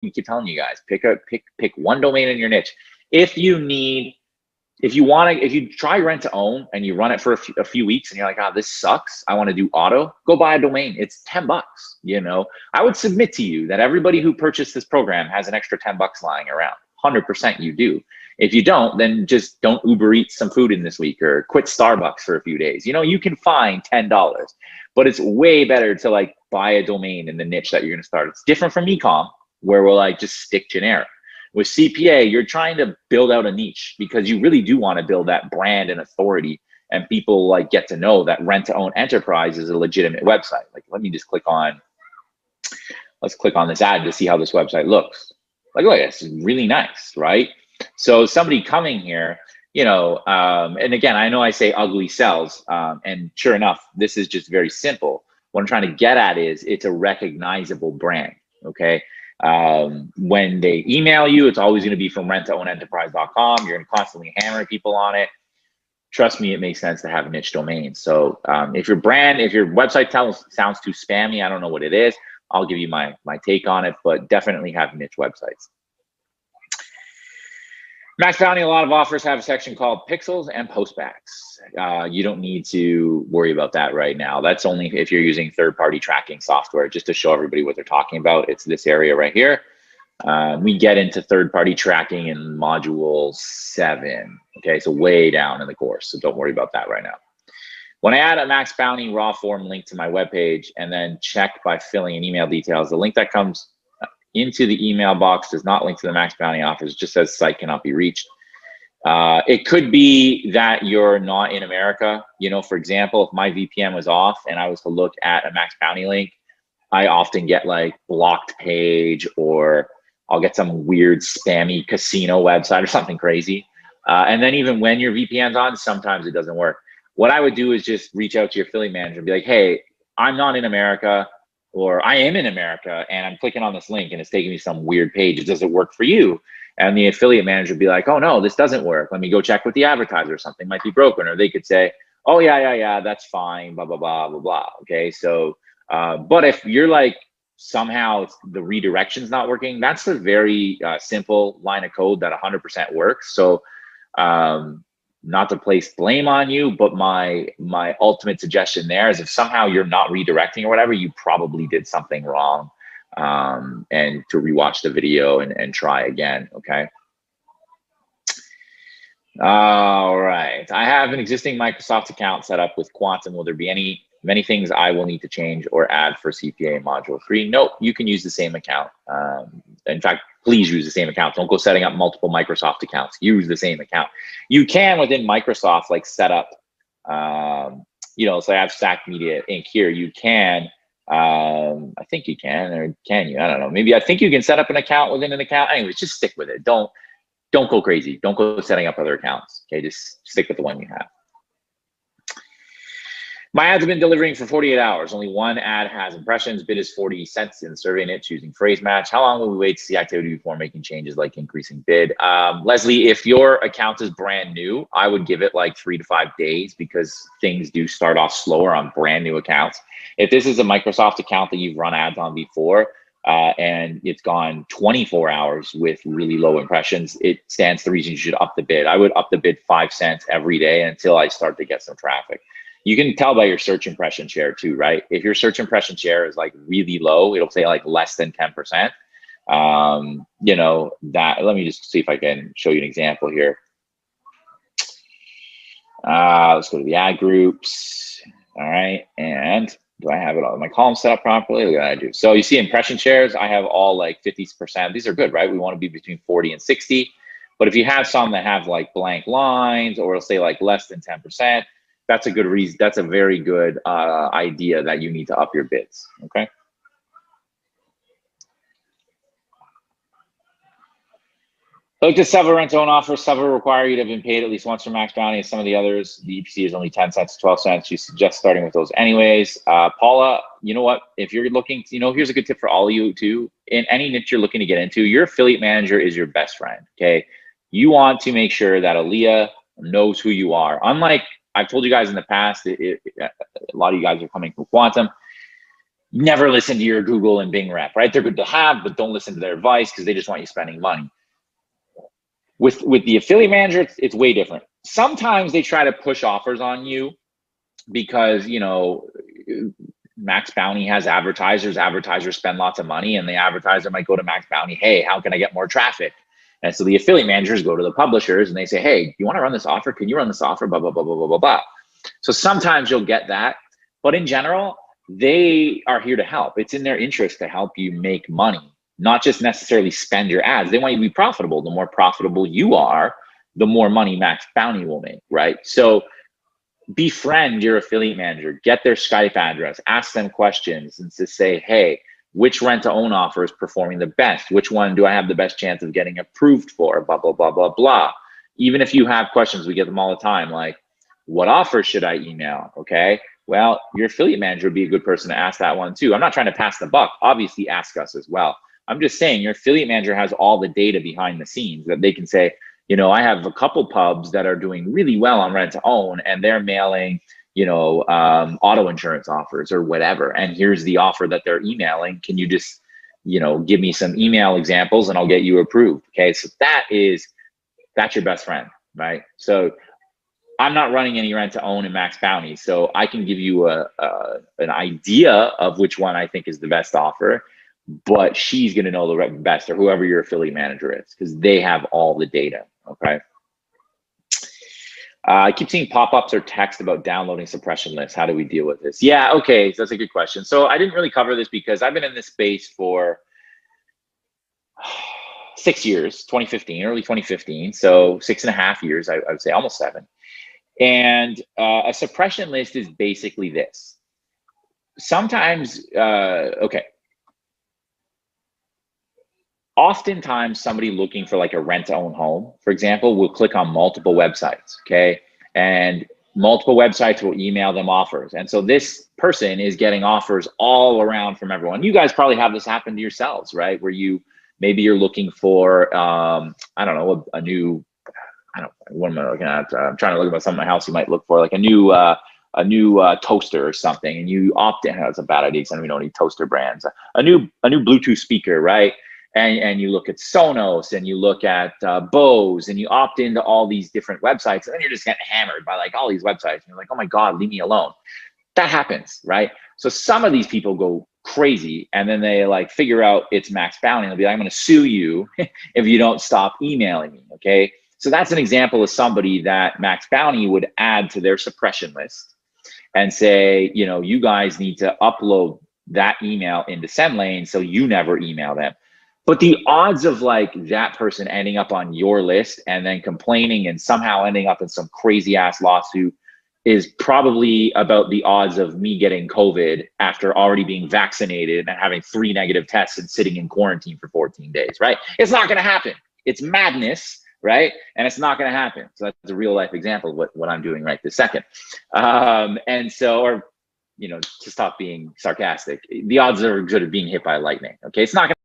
keep telling you guys, pick one domain in your niche. If you try rent to own and you run it for a few weeks and you're like, oh, this sucks, I want to do auto, go buy a domain. It's $10. I would submit to you that everybody who purchased this program has an extra $10 lying around. 100% you do. If you don't, then just don't Uber Eats some food in this week or quit Starbucks for a few days. You can find $10, but it's way better to like buy a domain in the niche that you're going to start. It's different from ecom, where we'll like just stick generic. With CPA, you're trying to build out a niche because you really do want to build that brand and authority, and people like get to know that rent to own enterprise is a legitimate website. Like, let me just let's click on this ad to see how this website looks. Like, look, it's really nice, right? So somebody coming here, and again, I know I say ugly sells, and sure enough, this is just very simple. What I'm trying to get at is it's a recognizable brand, okay? When they email you, it's always going to be from rent2ownenterprise.com. You're going to constantly hammer people on it. Trust me, it makes sense to have a niche domain. So if your website sounds too spammy, I don't know what it is, I'll give you my take on it, but definitely have niche websites. Max Bounty, a lot of offers have a section called pixels and postbacks. You don't need to worry about that right now. That's only if you're using third-party tracking software. Just to show everybody what they're talking about, it's this area right here. We get into third-party tracking in module 7. Okay, so way down in the course, so don't worry about that right now. When I add a Max Bounty raw form link to my webpage and then check by filling in email details, the link that comes into the email box does not link to the Max Bounty offers. It just says site cannot be reached. It could be that you're not in America. For example, if my VPN was off and I was to look at a Max Bounty link, I often get like blocked page, or I'll get some weird spammy casino website or something crazy. And then even when your VPN's on, sometimes it doesn't work. What I would do is just reach out to your affiliate manager and be like, hey, I'm not in America, or I am in America and I'm clicking on this link and it's taking me some weird page. Does it work for you? And the affiliate manager would be like, oh no, this doesn't work. Let me go check with the advertiser. Something might be broken. Or they could say, oh yeah, that's fine, blah, blah, blah, blah, blah. Okay, so, but if you're like, somehow the redirection's not working, that's a very simple line of code that 100% works. So not to place blame on you, but my ultimate suggestion there is if somehow you're not redirecting or whatever, you probably did something wrong, and to rewatch the video and try again, okay? All right, I have an existing Microsoft account set up with Quantum. Will there be many things I will need to change or add for CPA Module 3? Nope, you can use the same account. In fact, please use the same account. Don't go setting up multiple Microsoft accounts. Use the same account. You can, within Microsoft, like set up, so I have Stack Media Inc. here. You can, I think you can, or can you? I don't know. Maybe I think you can set up an account within an account. Anyways, just stick with it. Don't go crazy. Don't go setting up other accounts. Okay, just stick with the one you have. My ads have been delivering for 48 hours. Only one ad has impressions. Bid is 40 cents in survey niche using phrase match. How long will we wait to see activity before making changes like increasing bid? Leslie, if your account is brand new, I would give it like 3 to 5 days because things do start off slower on brand new accounts. If this is a Microsoft account that you've run ads on before, and it's gone 24 hours with really low impressions, it stands to reason you should up the bid. I would up the bid 5 cents every day until I start to get some traffic. You can tell by your search impression share too, right? If your search impression share is like really low, it'll say like less than 10%. Let me just see if I can show you an example here. Let's go to the ad groups. All right, and do I have it all? My column set up properly? Look at that I do. So you see impression shares, I have all like 50%. These are good, right? We want to be between 40 and 60. But if you have some that have like blank lines, or it'll say like less than 10%, that's a good reason. That's a very good idea that you need to up your bids, okay? Look to several rent-to-own offers. Several require you to have been paid at least once for Max Bounty. Some of the others, the EPC is only 10 cents to 12 cents. You suggest starting with those anyways. Paula, you know what? If you're looking, here's a good tip for all of you too. In any niche you're looking to get into, your affiliate manager is your best friend, okay? You want to make sure that Aaliyah knows who you are. Unlike, I've told you guys in the past, a lot of you guys are coming from Quantum. never listen to your Google and Bing rep, right? They're good to have, but don't listen to their advice because they just want you spending money. With the affiliate manager, it's way different. Sometimes they try to push offers on you because, you know, Max Bounty has advertisers. Advertisers spend lots of money, and the advertiser might go to Max Bounty, hey, how can I get more traffic? And so the affiliate managers go to the publishers and they say, hey, you want to run this offer? Can you run this offer? Blah, blah, blah, blah, blah, blah, blah. So sometimes you'll get that. But in general, they are here to help. It's in their interest to help you make money, not just necessarily spend your ads. They want you to be profitable. The more profitable you are, the more money Max Bounty will make, right? So befriend your affiliate manager, get their Skype address, ask them questions and to say, hey, which rent to own offer is performing the best? Which one do I have the best chance of getting approved for? Blah, blah, blah, blah, blah. Even if you have questions, we get them all the time, like, what offer should I email? Okay, well, your affiliate manager would be a good person to ask that one too. I'm not trying to pass the buck. Obviously, ask us as well. I'm just saying your affiliate manager has all the data behind the scenes that they can say, you know, I have a couple pubs that are doing really well on rent to own and they're mailing, you know, auto insurance offers or whatever. And here's the offer that they're emailing. Can you just, you know, give me some email examples and I'll get you approved. Okay, so that's your best friend, right? So I'm not running any rent to own in Max Bounty, so I can give you an idea of which one I think is the best offer, but she's going to know the best, or whoever your affiliate manager is, because they have all the data. Okay. I keep seeing pop-ups or text about downloading suppression lists. How do we deal with this? Yeah, okay, so that's a good question. So I didn't really cover this because I've been in this space for 6 years, 2015, early 2015. So 6.5 years, I would say almost 7. And a suppression list is basically this. Sometimes, okay. Oftentimes somebody looking for like a rent to own home, for example, will click on multiple websites, okay? And multiple websites will email them offers. And so this person is getting offers all around from everyone. You guys probably have this happen to yourselves, right? Where maybe you're looking for, I don't know, a new, what am I looking at? I'm trying to look about something in my house you might look for, like a new toaster or something, and you opt in. That's a bad idea because I don't even know any toaster brands. A new Bluetooth speaker, right? And you look at Sonos and you look at Bose and you opt into all these different websites, and then you're just getting hammered by like all these websites. And you're like, oh my God, leave me alone. That happens, right? So some of these people go crazy and then they like figure out it's Max Bounty. They'll be like, I'm going to sue you if you don't stop emailing me, okay? So that's an example of somebody that Max Bounty would add to their suppression list and say, you know, you guys need to upload that email into SendLane so you never email them. But the odds of like that person ending up on your list and then complaining and somehow ending up in some crazy ass lawsuit is probably about the odds of me getting COVID after already being vaccinated and having 3 negative tests and sitting in quarantine for 14 days, right? It's not going to happen. It's madness, right? And it's not going to happen. So that's a real life example of what I'm doing right this second. And so, or, you know, to stop being sarcastic, the odds are good of being hit by lightning. Okay. It's not going to